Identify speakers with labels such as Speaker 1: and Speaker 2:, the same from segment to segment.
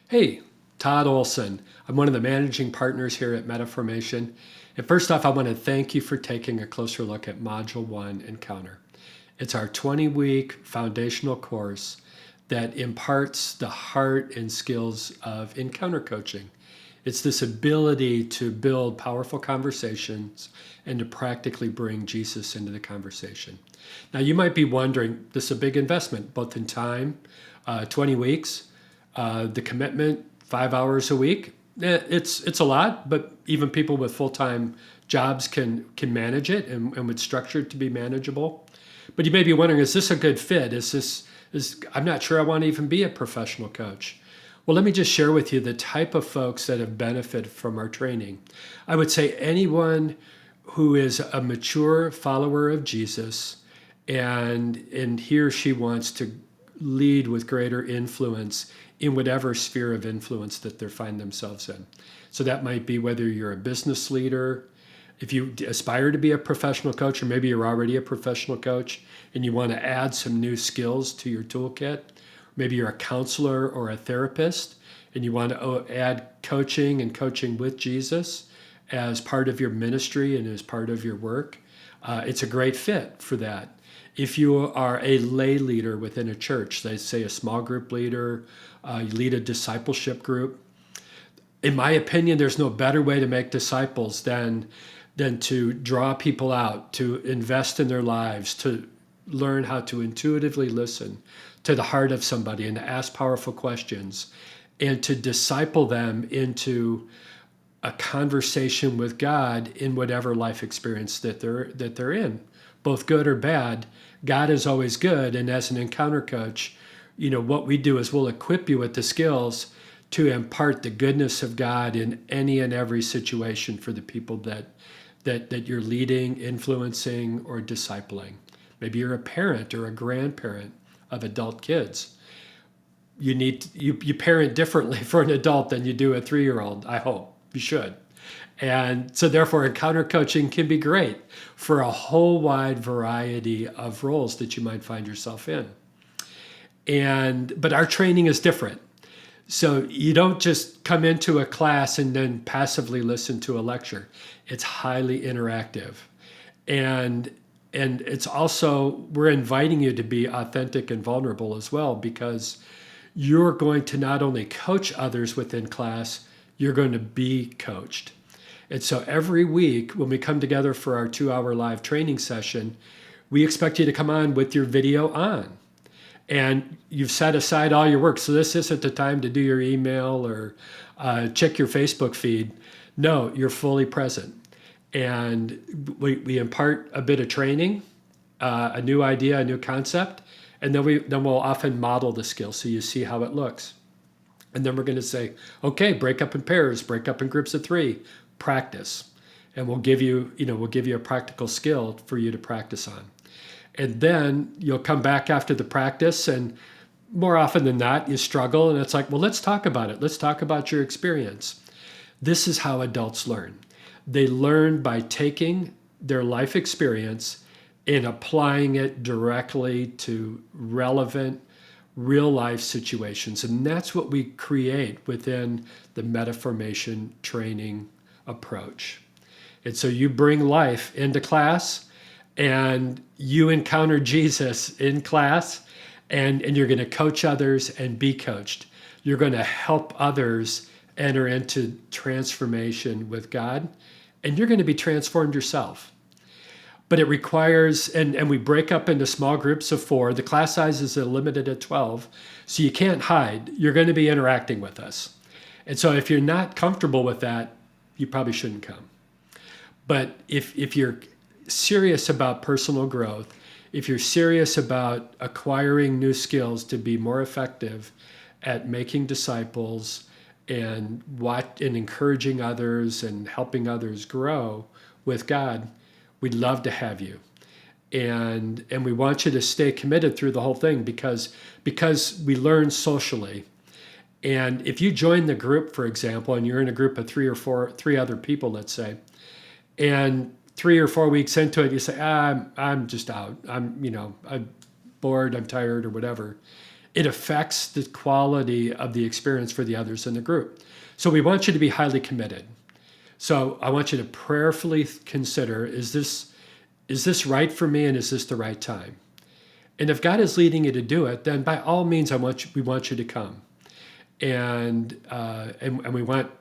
Speaker 1: Hey, Todd Olson. I'm one of the managing partners here at Metaformation. And first off, I want to thank you for taking a closer look at Module 1 Encounter. It's our 20-week foundational course that imparts the heart and skills of encounter coaching. It's this ability to build powerful conversations and to practically bring Jesus into the conversation. Now, you might be wondering, this is a big investment, both in time, 20 weeks, the commitment, 5 hours a week. It's a lot, but even people with full-time jobs can manage it and would structure it to be manageable. But you may be wondering, is this a good fit? I'm not sure I want to even be a professional coach. Well, let me just share with you the type of folks that have benefited from our training. I would say anyone who is a mature follower of Jesus and he or she wants to lead with greater influence in whatever sphere of influence that they find themselves in. So that might be whether you're a business leader, if you aspire to be a professional coach, or maybe you're already a professional coach and you want to add some new skills to your toolkit. Maybe you're a counselor or a therapist and you want to add coaching and coaching with Jesus as part of your ministry and as part of your work. It's a great fit for that. If you are a lay leader within a church, say a small group leader, you lead a discipleship group, in my opinion, there's no better way to make disciples than to draw people out, to invest in their lives, to learn how to intuitively listen to the heart of somebody and to ask powerful questions and to disciple them into a conversation with God in whatever life experience that they're in, both good or bad. God is always good, and as an encounter coach, what we do is we'll equip you with the skills to impart the goodness of God in any and every situation for the people that you're leading, influencing, or discipling. Maybe you're a parent or a grandparent of adult kids. You parent differently for an adult than you do a 3-year-old, I hope. You should. And so therefore, encounter coaching can be great for a whole wide variety of roles that you might find yourself in. But our training is different. So you don't just come into a class and then passively listen to a lecture. It's highly interactive. And it's also, we're inviting you to be authentic and vulnerable as well, because you're going to not only coach others within class, you're going to be coached. And so every week when we come together for our 2-hour live training session, we expect you to come on with your video on. And you've set aside all your work. So this isn't the time to do your email or check your Facebook feed. No, you're fully present. And we impart a bit of training, a new idea, a new concept, and then we'll often model the skill so you see how it looks. And then we're going to say, okay, break up in pairs, break up in groups of 3, practice. And we'll give you a practical skill for you to practice on. And then you'll come back after the practice, and more often than not, you struggle, and it's like, well, let's talk about it. Let's talk about your experience. This is how adults learn. They learn by taking their life experience and applying it directly to relevant real life situations. And that's what we create within the Metaformation training approach. And so you bring life into class, and you encounter Jesus in class, and you're going to coach others and be coached. You're going to help others enter into transformation with God, and you're going to be transformed yourself. But it requires, and we break up into small groups of 4. The class sizes are limited at 12, so you can't hide. You're going to be interacting with us. And so if you're not comfortable with that, you probably shouldn't come. But if you're serious about personal growth, if you're serious about acquiring new skills to be more effective at making disciples and encouraging others and helping others grow with God, we'd love to have you. And we want you to stay committed through the whole thing because we learn socially. And if you join the group, for example, and you're in a group of 3 other people, let's say, and 3 or 4 weeks into it, you say, I'm just out. I'm bored, I'm tired, or whatever. it affects the quality of the experience for the others in the group. So we want you to be highly committed. So I want you to prayerfully consider, is this right for me, and is this the right time? And if God is leading you to do it, then by all means, we want you to come. And we want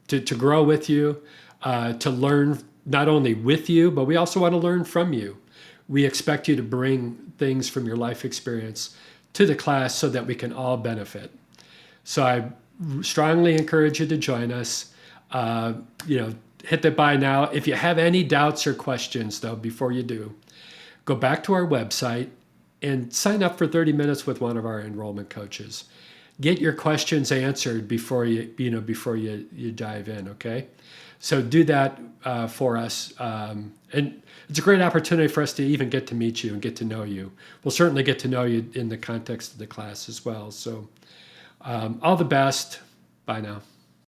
Speaker 1: to grow with you, to learn not only with you, but we also want to learn from you. We expect you to bring things from your life experience to the class so that we can all benefit. So I strongly encourage you to join us. Hit the buy now. If you have any doubts or questions, though, before you do, go back to our website and sign up for 30 minutes with one of our enrollment coaches. Get your questions answered before you dive in. Okay, so do that for us, and it's a great opportunity for us to even get to meet you and get to know you. We'll certainly get to know you in the context of the class as well. So all the best. Bye now.